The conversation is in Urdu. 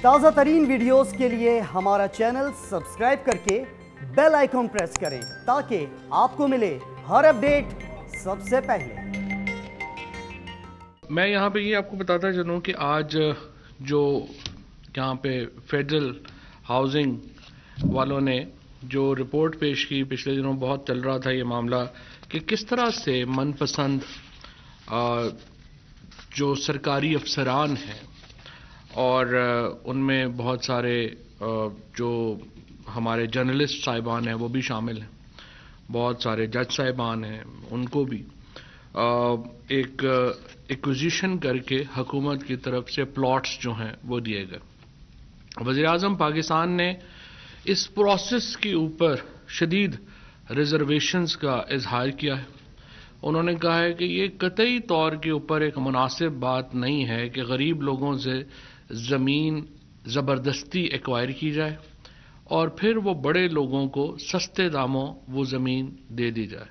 تازہ ترین ویڈیوز کے لیے ہمارا چینل سبسکرائب کر کے بیل آئیکن پریس کریں تاکہ آپ کو ملے ہر اپڈیٹ سب سے پہلے۔ میں یہاں پہ یہ آپ کو بتاتا چلوں کہ آج جو یہاں پہ فیڈرل ہاؤسنگ والوں نے جو رپورٹ پیش کی، پچھلے دنوں بہت چل رہا تھا یہ معاملہ کہ کس طرح سے من پسند جو سرکاری افسران ہیں اور ان میں بہت سارے جو ہمارے جرنلسٹ صاحبان ہیں وہ بھی شامل ہیں، بہت سارے جج صاحبان ہیں، ان کو بھی ایک ایکوزیشن کر کے حکومت کی طرف سے پلاٹس جو ہیں وہ دیے گئے۔ وزیر اعظم پاکستان نے اس پروسیس کے اوپر شدید ریزرویشنز کا اظہار کیا ہے۔ انہوں نے کہا ہے کہ یہ قطعی طور کے اوپر ایک مناسب بات نہیں ہے کہ غریب لوگوں سے زمین زبردستی ایکوائر کی جائے اور پھر وہ بڑے لوگوں کو سستے داموں وہ زمین دے دی جائے۔